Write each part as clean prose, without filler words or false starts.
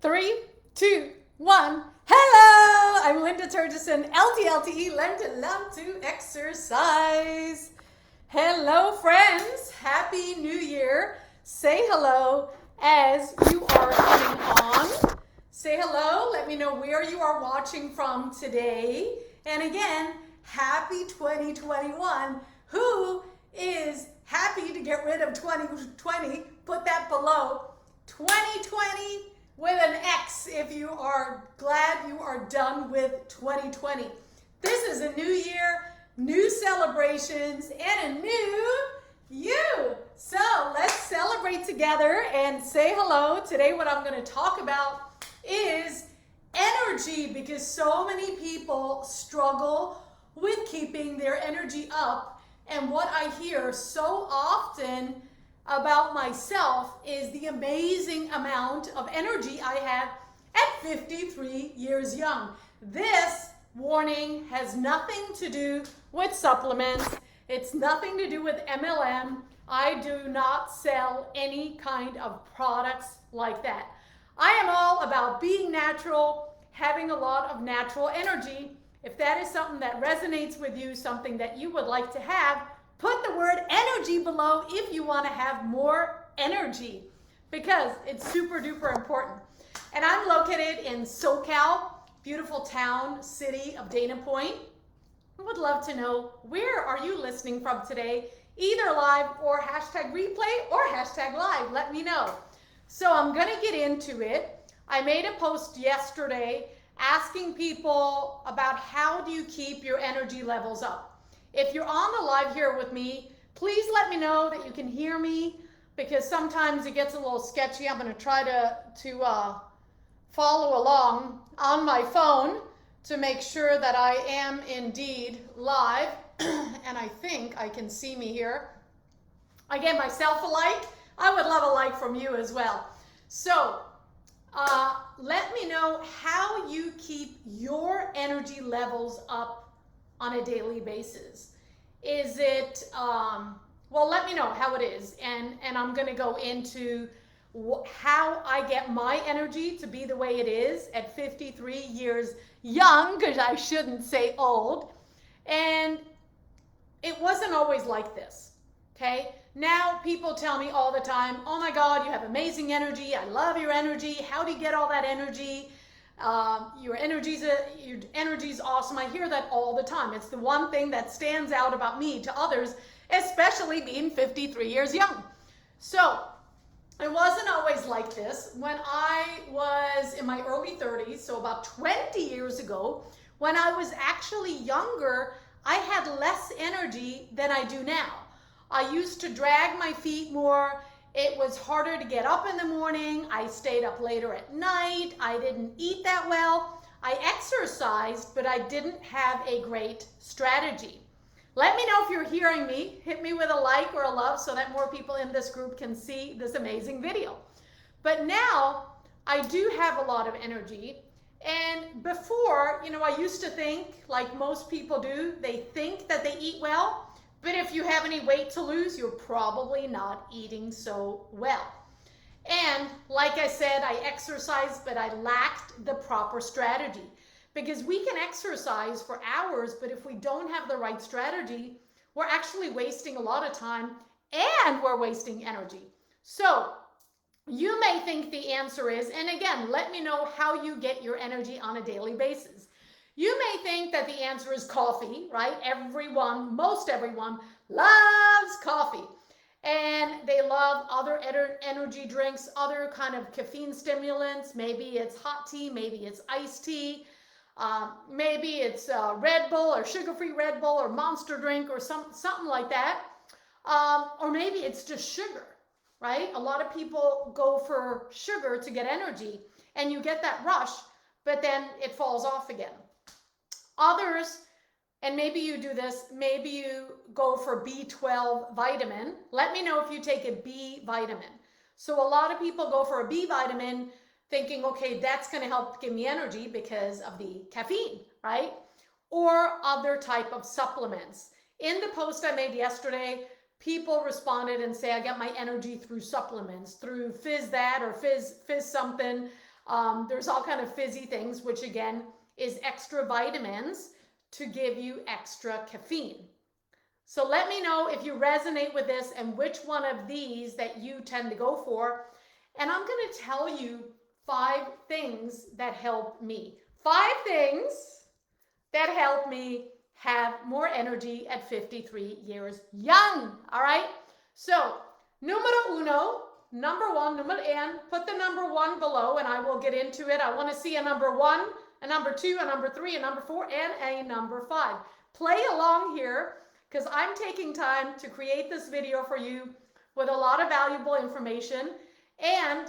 Three, two, one. Hello, I'm Linda Terjesen, LTLTE, learn to love to exercise. Hello, friends. Happy New Year. Say hello as you are coming on. Say hello. Let me know where you are watching from today. And again, happy 2021. Who is happy to get rid of 2020? Put that below. 2020 with an X if you are glad you are done with 2020. This is a new year, new celebrations, and a new you. So let's celebrate together and say hello. Today what I'm going to talk about is energy, because so many people struggle with keeping their energy up. And what I hear so often about myself is the amazing amount of energy I have at 53 years young. This warning has nothing to do with supplements. It's nothing to do with MLM. I do not sell any kind of products like that. I am all about being natural, having a lot of natural energy. If that is something that resonates with you, something that you would like to have, put the word energy below if you want to have more energy, because it's super duper important. And I'm located in SoCal, beautiful town, city of Dana Point. I would love to know, where are you listening from today? Either live or hashtag replay or hashtag live. Let me know. So I'm going to get into it. I made a post yesterday asking people about how do you keep your energy levels up. If you're on the live here with me, please let me know that you can hear me, because sometimes it gets a little sketchy. I'm going to try to follow along on my phone to make sure that I am indeed live. And I think I can see me here. I gave myself a like. I would love a like from you as well. So let me know how you keep your energy levels up on a daily basis. Is it, well, let me know how it is. And I'm going to go into how I get my energy to be the way it is at 53 years young, because I shouldn't say old. And it wasn't always like this, okay? Now people tell me all the time, oh my God, you have amazing energy. I love your energy. How do you get all that energy? Your energy's awesome. I hear that all the time. It's the one thing that stands out about me to others, especially being 53 years young. So it wasn't always like this. When I was in my early 30s, so about 20 years ago, when I was actually younger, I had less energy than I do now. I used to drag my feet more. It was harder to get up in the morning. I stayed up later at night. I didn't eat that well. I exercised, but I didn't have a great strategy. Let me know if you're hearing me. Hit me with a like or a love so that more people in this group can see this amazing video. But now I do have a lot of energy. And before, I used to think, like most people do, they think that they eat well. But if you have any weight to lose, you're probably not eating so well. And like I said, I exercised, but I lacked the proper strategy. Because we can exercise for hours, but if we don't have the right strategy, we're actually wasting a lot of time and we're wasting energy. So you may think the answer is, and again, let me know how you get your energy on a daily basis. You may think that the answer is coffee, right? Most everyone loves coffee. And they love other energy drinks, other kind of caffeine stimulants. Maybe it's hot tea, maybe it's iced tea. Maybe it's Red Bull or sugar-free Red Bull or Monster drink or something like that. Or maybe it's just sugar, right? A lot of people go for sugar to get energy, and you get that rush, but then it falls off again. Others, and maybe you do this, maybe you go for B12 vitamin. Let me know if you take a B vitamin. So a lot of people go for a B vitamin thinking, okay, that's going to help give me energy because of the caffeine, right? Or other type of supplements. In the post I made yesterday, people responded and say, I get my energy through supplements, through fizz that or fizz something. There's all kind of fizzy things, which again is extra vitamins to give you extra caffeine. So let me know if you resonate with this and which one of these that you tend to go for. And I'm going to tell you 5 things that help me. 5 things that help me have more energy at 53 years young. All right? So, numero uno, number 1, put the number 1 below and I will get into it. I want to see a number 1, a number 2, a number 3, a number 4, and a number 5. Play along here because I'm taking time to create this video for you with a lot of valuable information. And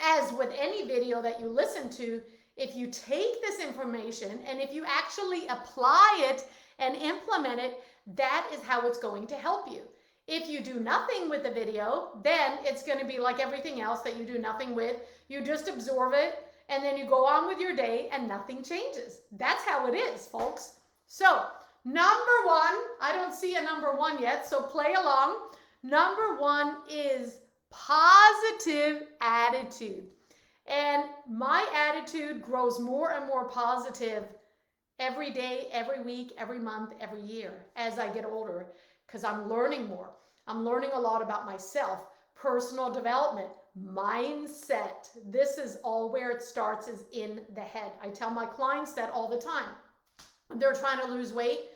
as with any video that you listen to, if you take this information and if you actually apply it and implement it, that is how it's going to help you. If you do nothing with the video, then it's going to be like everything else that you do nothing with. You just absorb it and then you go on with your day and nothing changes. That's how it is, folks. So, number 1, I don't see a number 1 yet, so play along. Number 1 is positive attitude. And my attitude grows more and more positive every day, every week, every month, every year as I get older, because I'm learning more. I'm learning a lot about myself, personal development, mindset. This is all where it starts, is in the head. I tell my clients that all the time. They're trying to lose weight.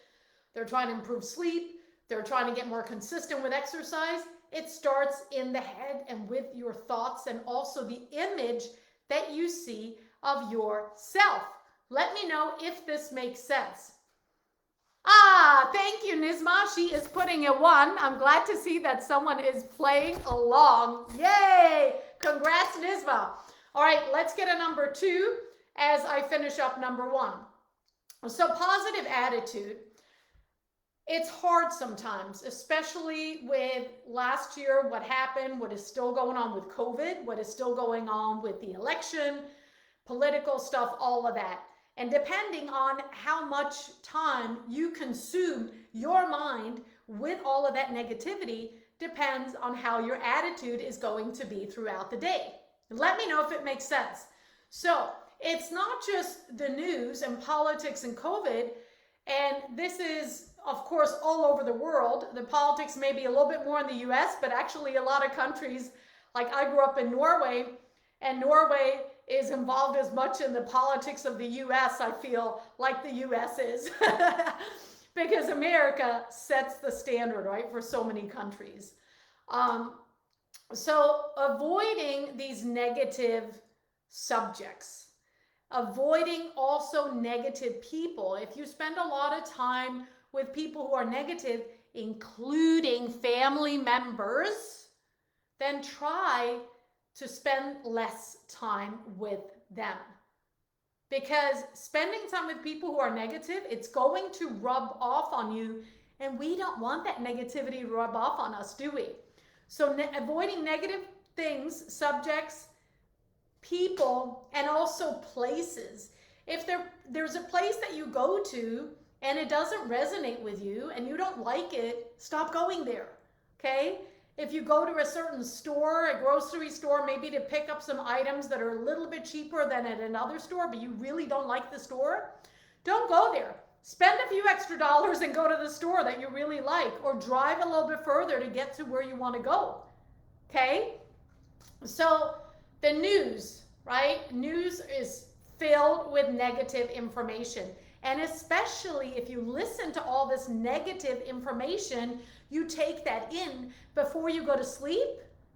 They're trying to improve sleep. They're trying to get more consistent with exercise. It starts in the head and with your thoughts and also the image that you see of yourself. Let me know if this makes sense. Thank you, Nizma. She is putting a 1. I'm glad to see that someone is playing along. Yay! Congrats, Nizma. All right, let's get a number 2 as I finish up number 1. So positive attitude. It's hard sometimes, especially with last year, what happened, what is still going on with COVID, what is still going on with the election, political stuff, all of that. And depending on how much time you consume your mind with all of that negativity depends on how your attitude is going to be throughout the day. Let me know if it makes sense. So it's not just the news and politics and COVID, and this is, of course, all over the world. The politics may be a little bit more in the US, but actually a lot of countries, like I grew up in Norway, and Norway is involved as much in the politics of the US, I feel, like the US is. Because America sets the standard, right, for so many countries. So avoiding these negative subjects, avoiding also negative people. If you spend a lot of time with people who are negative, including family members, then try to spend less time with them. Because spending time with people who are negative, it's going to rub off on you, and we don't want that negativity to rub off on us, do we? So avoiding negative things, subjects, people, and also places. If there's a place that you go to and it doesn't resonate with you and you don't like it, stop going there, okay? If you go to a certain store, a grocery store, maybe to pick up some items that are a little bit cheaper than at another store, but you really don't like the store, don't go there. Spend a few extra dollars and go to the store that you really like, or drive a little bit further to get to where you want to go, okay? So the news, right? News is filled with negative information. And especially if you listen to all this negative information, you take that in before you go to sleep.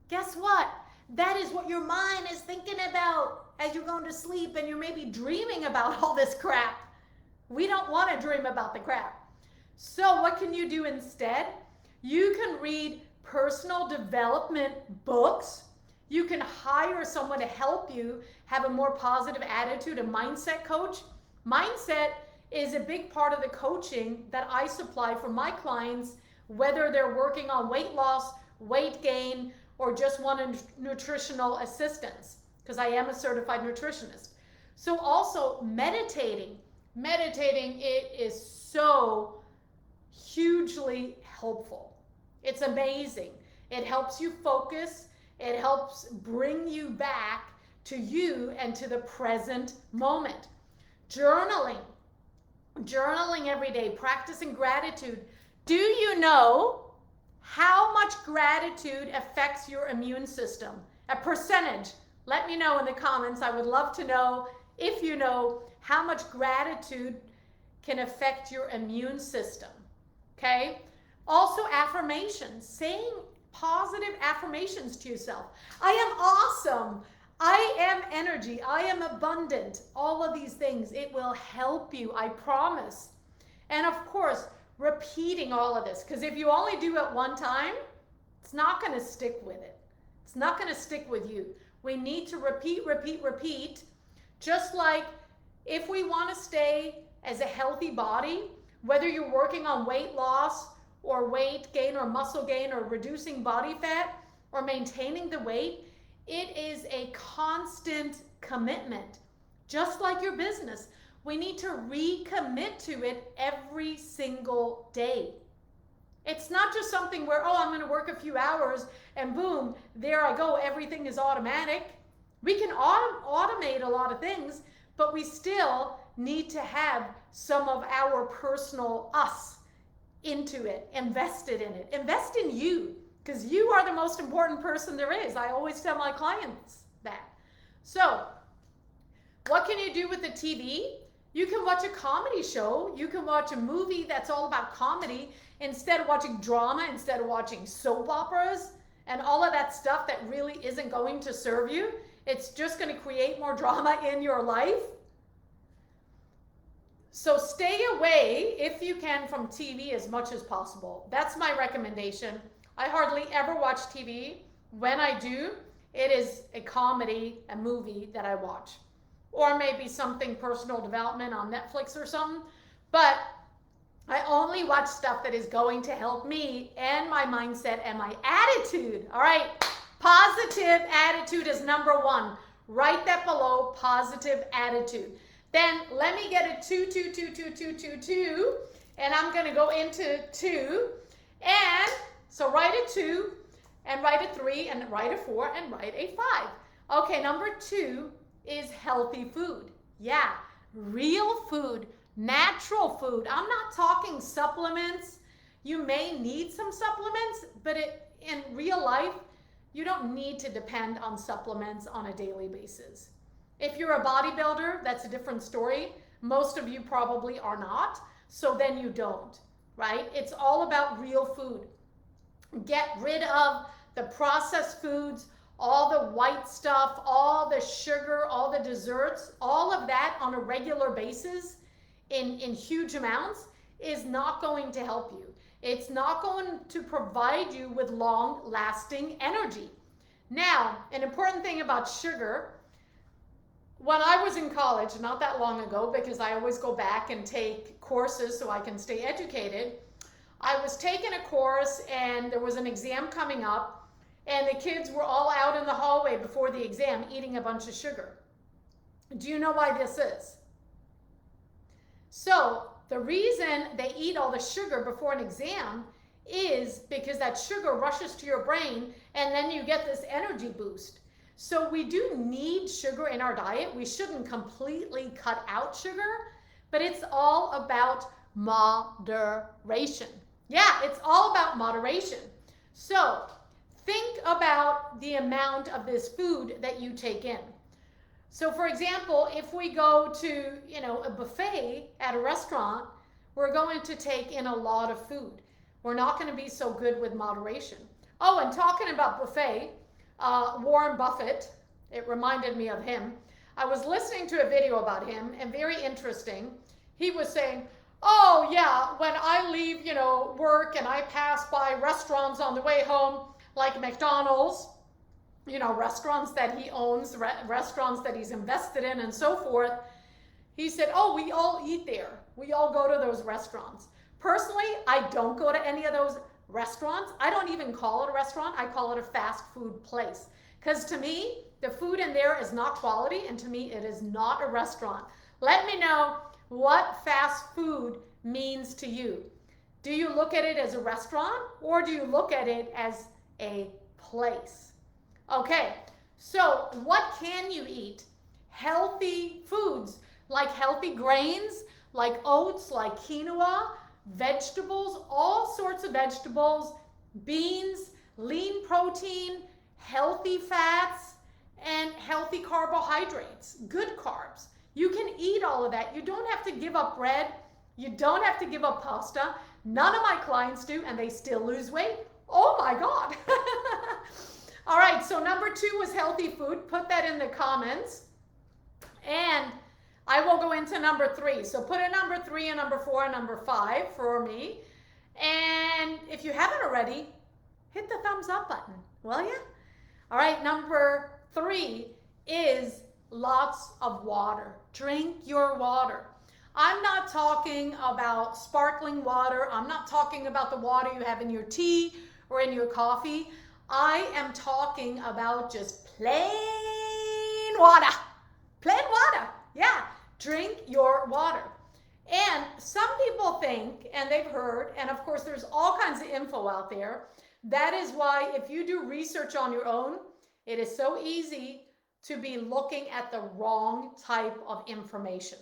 Guess what? That is what your mind is thinking about as you're going to sleep, and you're maybe dreaming about all this crap. We don't want to dream about the crap. So what can you do instead? You can read personal development books. You can hire someone to help you have a more positive attitude, a mindset coach. Mindset is a big part of the coaching that I supply for my clients, whether they're working on weight loss, weight gain, or just want a nutritional assistance, because I am a certified nutritionist. So also meditating. Meditating, it is so hugely helpful. It's amazing. It helps you focus. It helps bring you back to you and to the present moment. Journaling every day, practicing gratitude. Do you know how much gratitude affects your immune system? A percentage. Let me know in the comments. I would love to know if you know how much gratitude can affect your immune system. Okay? Also, affirmations. Saying positive affirmations to yourself. I am awesome. I am energy. I am abundant. All of these things. It will help you. I promise. And of course, repeating all of this. Because if you only do it one time, it's not going to stick with it. It's not going to stick with you. We need to repeat. Just like if we want to stay as a healthy body, whether you're working on weight loss or weight gain or muscle gain or reducing body fat or maintaining the weight, it is a constant commitment. Just like your business, we need to recommit to it every single day. It's not just something where, oh, I'm going to work a few hours and boom, there I go, everything is automatic. We can automate a lot of things, but we still need to have some of our personal us into it, invested in it. Invest in you, because you are the most important person there is. I always tell my clients that. So, what can you do with the TV? You can watch a comedy show. You can watch a movie that's all about comedy instead of watching drama, instead of watching soap operas and all of that stuff that really isn't going to serve you. It's just going to create more drama in your life. So stay away, if you can, from TV as much as possible. That's my recommendation. I hardly ever watch TV. When I do, it is a comedy, a movie that I watch. Or maybe something personal development on Netflix or something. But I only watch stuff that is going to help me and my mindset and my attitude. All right, positive attitude is number one. Write that below, positive attitude. Then let me get a 2, 2, 2, 2, 2, 2, 2, and I'm going to go into 2. And so write a 2, and write a 3, and write a 4, and write a 5. Okay, number 2 is healthy food. Yeah, real food, natural food. I'm not talking supplements. You may need some supplements, but in real life, you don't need to depend on supplements on a daily basis. If you're a bodybuilder, that's a different story. Most of you probably are not, so then you don't, right? It's all about real food. Get rid of the processed foods, all the white stuff, all the sugar, all the desserts, all of that on a regular basis in huge amounts is not going to help you. It's not going to provide you with long-lasting energy. Now, an important thing about sugar, when I was in college, not that long ago, because I always go back and take courses so I can stay educated, I was taking a course and there was an exam coming up and the kids were all out in the hallway before the exam eating a bunch of sugar. Do you know why this is? So the reason they eat all the sugar before an exam is because that sugar rushes to your brain and then you get this energy boost. So we do need sugar in our diet. We shouldn't completely cut out sugar, but it's all about moderation. Yeah, it's all about moderation. So think about the amount of this food that you take in. So for example, if we go to, a buffet at a restaurant, we're going to take in a lot of food. We're not going to be so good with moderation. Oh, and talking about buffet, Warren Buffett, it reminded me of him. I was listening to a video about him, and very interesting. He was saying, oh yeah, when I leave, work and I pass by restaurants on the way home, like McDonald's, restaurants that he owns, restaurants that he's invested in and so forth. He said, oh, we all eat there. We all go to those restaurants. Personally, I don't go to any of those restaurants. I don't even call it a restaurant. I call it a fast food place. Because to me, the food in there is not quality, and to me, it is not a restaurant. Let me know what fast food means to you. Do you look at it as a restaurant, or do you look at it as a place? Okay, So what can you eat? Healthy foods, like healthy grains, like oats, like quinoa, vegetables, all sorts of vegetables, beans, lean protein, healthy fats, and healthy carbohydrates, good carbs. You can eat all of that. You don't have to give up bread. You don't have to give up pasta. None of my clients do, and they still lose weight. Oh my God. All right, so number 2 was healthy food. Put that in the comments. And I will go into number 3. So put a number 3, a number 4, a number 5 for me. And if you haven't already, hit the thumbs up button, will you? All right, number 3 is lots of water. Drink your water. I'm not talking about sparkling water. I'm not talking about the water you have in your tea or in your coffee. I am talking about just plain water. Plain water. Yeah, drink your water. And some people think, and they've heard, and of course there's all kinds of info out there. That is why if you do research on your own, it is so easy to be looking at the wrong type of information.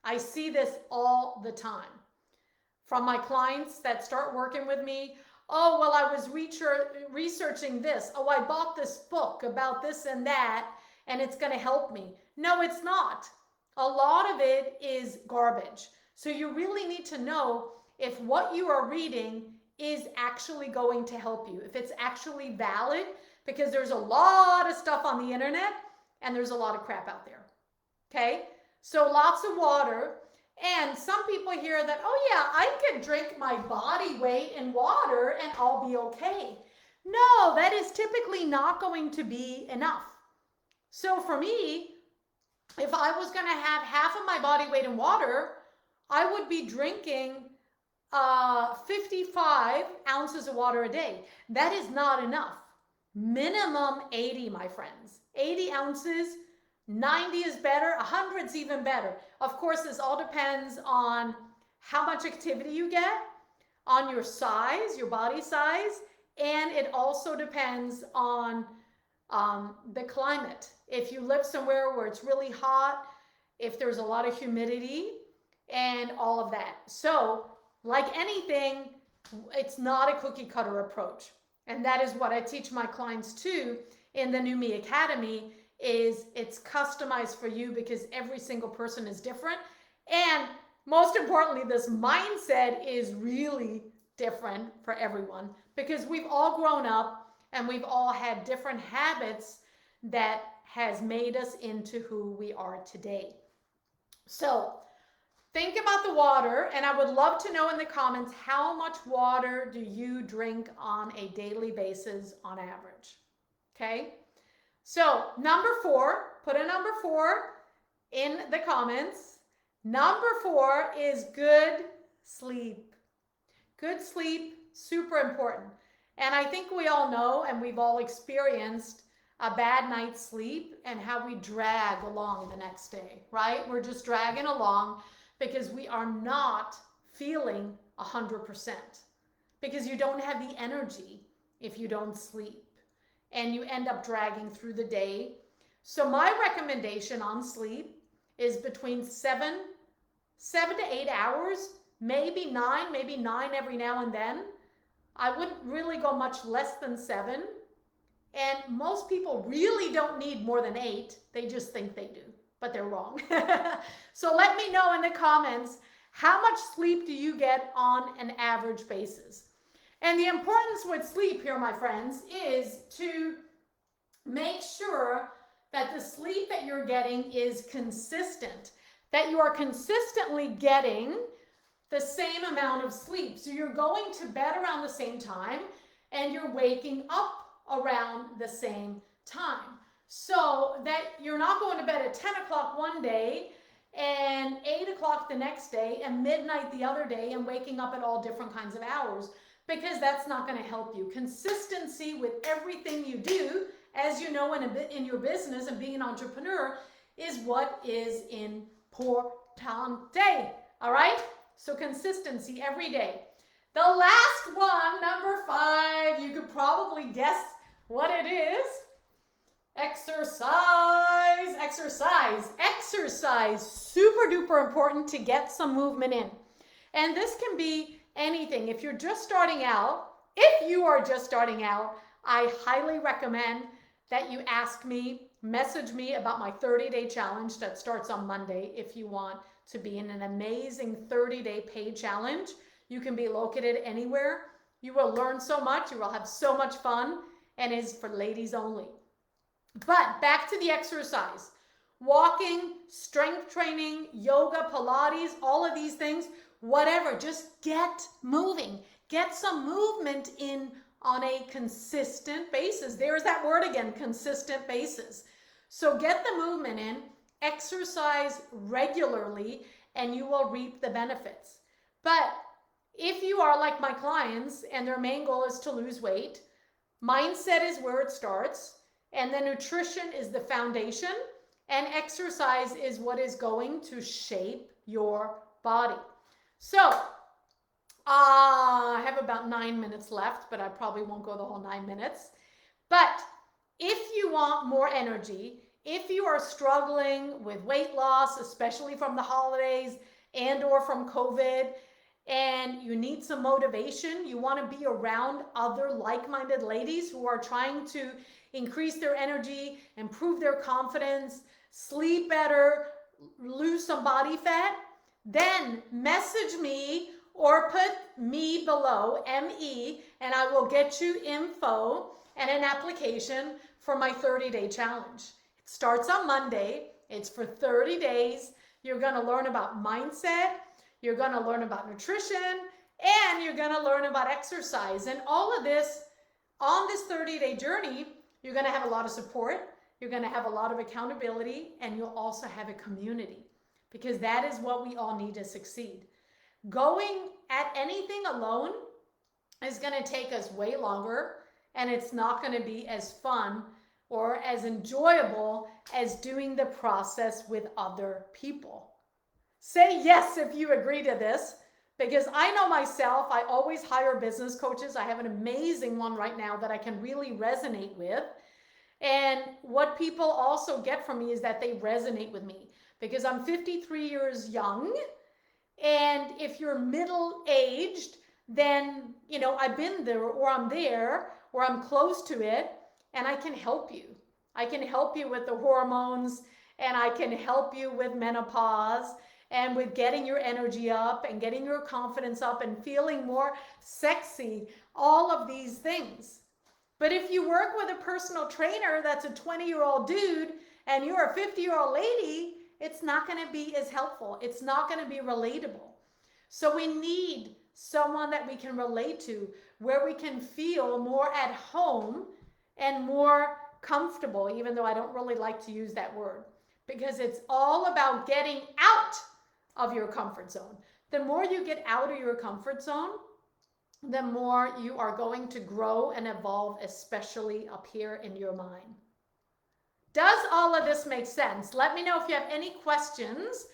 I see this all the time from my clients that start working with me. Oh, well, I was researching this. Oh, I bought this book about this and that, and it's going to help me. No, it's not. A lot of it is garbage. So you really need to know if what you are reading is actually going to help you, if it's actually valid, because there's a lot of stuff on the internet and there's a lot of crap out there. Okay? So lots of water. And some people hear that, oh yeah, I can drink my body weight in water and I'll be okay. No, that is typically not going to be enough. So for me, if I was going to have half of my body weight in water, I would be drinking 55 ounces of water a day. That is not enough. Minimum 80, my friends. 80 ounces. 90 is better, 100 is even better. Of course, this all depends on how much activity you get, on your size, your body size, and it also depends on the climate. If you live somewhere where it's really hot, if there's a lot of humidity, and all of that. So, like anything, it's not a cookie cutter approach. And that is what I teach my clients too in the New Me Academy, is it's customized for you because every single person is different. And most importantly, this mindset is really different for everyone because we've all grown up and we've all had different habits that has made us into who we are today. So think about the water, and I would love to know in the comments, how much water do you drink on a daily basis on average? Okay? So, number 4, put a number 4 in the comments. Number 4 is good sleep. Good sleep, super important. And I think we all know, and we've all experienced a bad night's sleep and how we drag along the next day, right? We're just dragging along because we are not feeling 100%. Because you don't have the energy if you don't sleep. And you end up dragging through the day. So my recommendation on sleep is between 7 to 8 hours, maybe 9 every now and then. I wouldn't really go much less than 7. And most people really don't need more than 8. They just think they do, but they're wrong. So let me know in the comments, how much sleep do you get on an average basis? And the importance with sleep here, my friends, is to make sure that the sleep that you're getting is consistent, that you are consistently getting the same amount of sleep. So you're going to bed around the same time and you're waking up around the same time. So that you're not going to bed at 10 o'clock one day and 8 o'clock the next day and midnight the other day and waking up at all different kinds of hours, because that's not going to help you. Consistency with everything you do, as you know, in your business and being an entrepreneur, is what is importante. All right? So consistency every day. The last one, number 5, you could probably guess what it is. Exercise, exercise, exercise. Super duper important to get some movement in. And this can be anything. If you're just starting out, if you are just starting out, I highly recommend that you message me about my 30-day challenge that starts on Monday if you want to be in an amazing 30-day paid challenge. You can be located anywhere. You will learn so much. You will have so much fun, and it's for ladies only. But back to the exercise. Walking, strength training, yoga, Pilates, all of these things, whatever, just get moving. Get some movement in on a consistent basis. There's that word again, consistent basis. So get the movement in, exercise regularly, and you will reap the benefits. But if you are like my clients and their main goal is to lose weight, mindset is where it starts, and then nutrition is the foundation, and exercise is what is going to shape your body. So, I have about 9 minutes left, but I probably won't go the whole 9 minutes. But if you want more energy, if you are struggling with weight loss, especially from the holidays and or from COVID, and you need some motivation, you want to be around other like-minded ladies who are trying to increase their energy, improve their confidence, sleep better, lose some body fat, then message me or put me below, M-E, and I will get you info and an application for my 30-day challenge. It starts on Monday. It's for 30 days. You're going to learn about mindset. You're going to learn about nutrition, and you're going to learn about exercise. And all of this, on this 30-day journey, you're going to have a lot of support. You're going to have a lot of accountability, and you'll also have a community, because that is what we all need to succeed. Going at anything alone is going to take us way longer, and it's not going to be as fun or as enjoyable as doing the process with other people. Say yes if you agree to this, because I know myself, I always hire business coaches. I have an amazing one right now that I can really resonate with. And what people also get from me is that they resonate with me, because I'm 53 years young. And if you're middle-aged, then, you know, I've been there, or I'm there, or I'm close to it, and I can help you. I can help you with the hormones, and I can help you with menopause, and with getting your energy up, and getting your confidence up, and feeling more sexy, all of these things. But if you work with a personal trainer that's a 20-year-old dude, and you're a 50-year-old lady, it's not going to be as helpful. It's not going to be relatable. So we need someone that we can relate to, where we can feel more at home and more comfortable, even though I don't really like to use that word, because it's all about getting out of your comfort zone. The more you get out of your comfort zone, the more you are going to grow and evolve, especially up here in your mind. Does all of this make sense? Let me know if you have any questions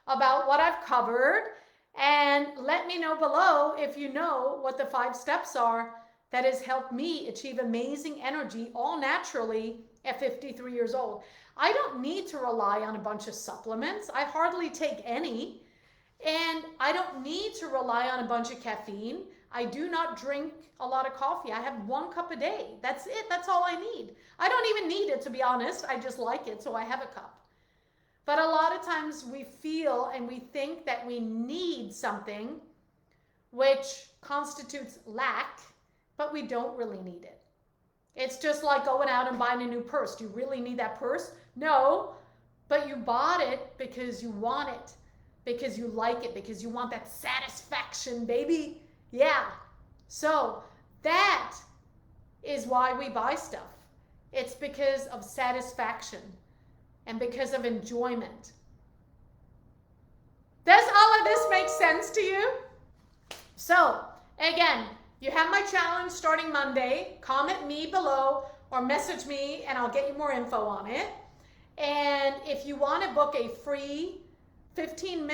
about what I've covered, and let me know below if you know what the 5 steps are that has helped me achieve amazing energy all naturally at 53 years old. I don't need to rely on a bunch of supplements. I hardly take any, and I don't need to rely on a bunch of caffeine. I do not drink a lot of coffee. I have 1 cup a day. That's it. That's all I need. I don't even need it, to be honest. I just like it, so I have a cup. But a lot of times we feel and we think that we need something, which constitutes lack, but we don't really need it. It's just like going out and buying a new purse. Do you really need that purse? No, but you bought it because you want it, because you like it, because you want that satisfaction, baby. Yeah. So that is why we buy stuff. It's because of satisfaction and because of enjoyment. Does all of this make sense to you? So again, you have my challenge starting Monday. Comment me below or message me and I'll get you more info on it. And if you want to book a free 15-20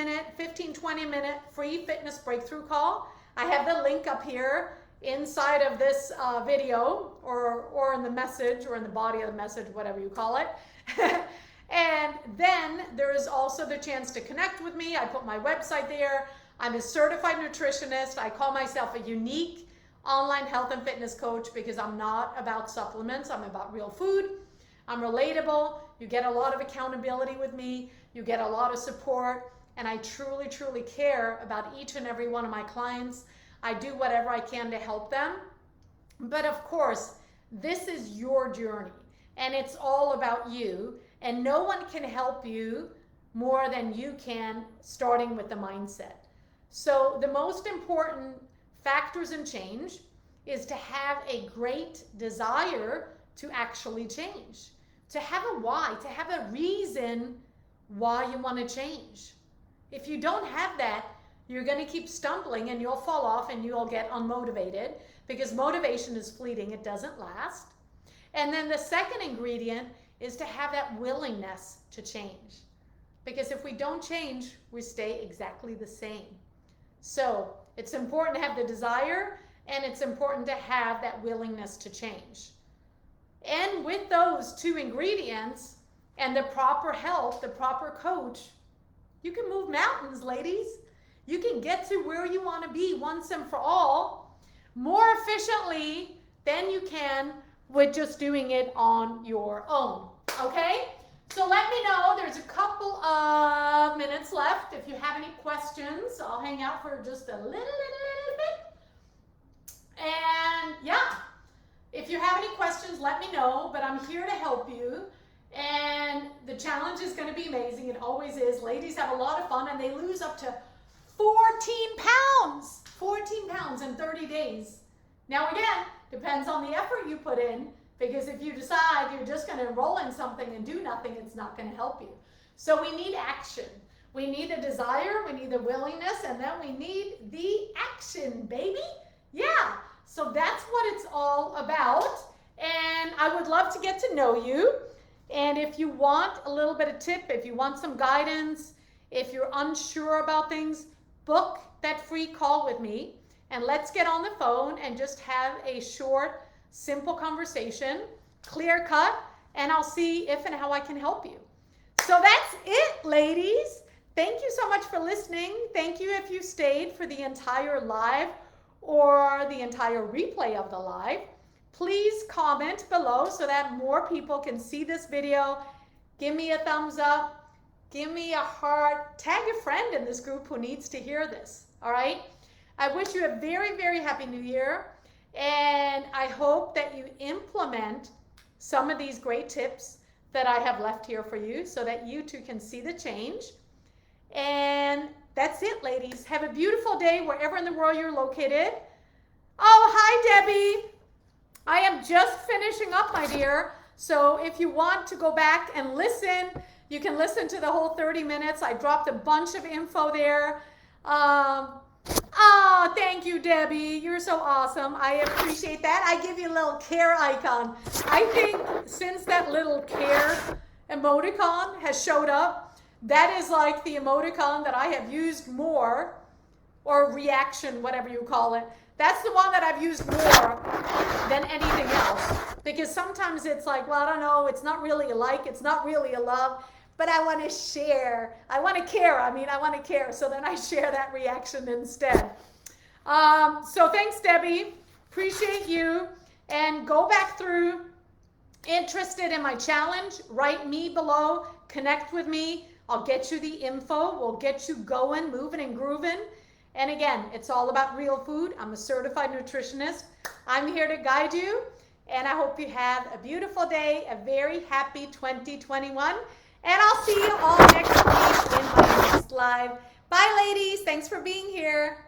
minute free fitness breakthrough call, I have the link up here inside of this video or in the message or in the body of the message, whatever you call it. And then there is also the chance to connect with me. I put my website there. I'm a certified nutritionist. I call myself a unique online health and fitness coach because I'm not about supplements. I'm about real food. I'm relatable. You get a lot of accountability with me. You get a lot of support. And I truly, truly care about each and every one of my clients. I do whatever I can to help them. But of course, this is your journey and it's all about you. And no one can help you more than you can, starting with the mindset. So the most important factors in change is to have a great desire to actually change, to have a why, to have a reason why you want to change. If you don't have that, you're going to keep stumbling and you'll fall off and you'll get unmotivated because motivation is fleeting. It doesn't last. And then the second ingredient is to have that willingness to change. Because if we don't change, we stay exactly the same. So it's important to have the desire and it's important to have that willingness to change. And with those two ingredients and the proper help, the proper coach, you can move mountains, ladies. You can get to where you want to be once and for all more efficiently than you can with just doing it on your own. Okay? So let me know. There's a couple of minutes left. If you have any questions, I'll hang out for just a little bit. And yeah, if you have any questions, let me know. But I'm here to help you. And the challenge is going to be amazing. It always is. Ladies have a lot of fun and they lose up to 14 pounds. 14 pounds in 30 days. Now again, depends on the effort you put in. Because if you decide you're just going to enroll in something and do nothing, it's not going to help you. So we need action. We need a desire, we need the willingness, and then we need the action, baby. Yeah, so that's what it's all about. And I would love to get to know you. And if you want a little bit of tip, if you want some guidance, if you're unsure about things, book that free call with me. And let's get on the phone and just have a short, simple conversation, clear cut, and I'll see if and how I can help you. So that's it, ladies. Thank you so much for listening. Thank you if you stayed for the entire live or the entire replay of the live. Please comment below so that more people can see this video. Give me a thumbs up. Give me a heart. Tag a friend in this group who needs to hear this. All right? I wish you a very, very happy new year. And I hope that you implement some of these great tips that I have left here for you so that you too can see the change. And that's it, ladies. Have a beautiful day wherever in the world you're located. Oh, hi, Debbie. I am just finishing up, my dear. So if you want to go back and listen, you can listen to the whole 30 minutes. I dropped a bunch of info there. Oh, thank you, Debbie. You're so awesome. I appreciate that. I give you a little care icon. I think since that little care emoticon has showed up, that is like the emoticon that I have used more, or reaction, whatever you call it. That's the one that I've used more than anything else. Because sometimes it's like, well, I don't know, it's not really a like, it's not really a love. But I want to share. I want to care. I want to care. So then I share that reaction instead. So thanks, Debbie. Appreciate you. And go back through. Interested in my challenge? Write me below. Connect with me. I'll get you the info. We'll get you going, moving, and grooving. And again, it's all about real food. I'm a certified nutritionist. I'm here to guide you. And I hope you have a beautiful day. A very happy 2021. And I'll see you all next week in my next live. Bye, ladies. Thanks for being here.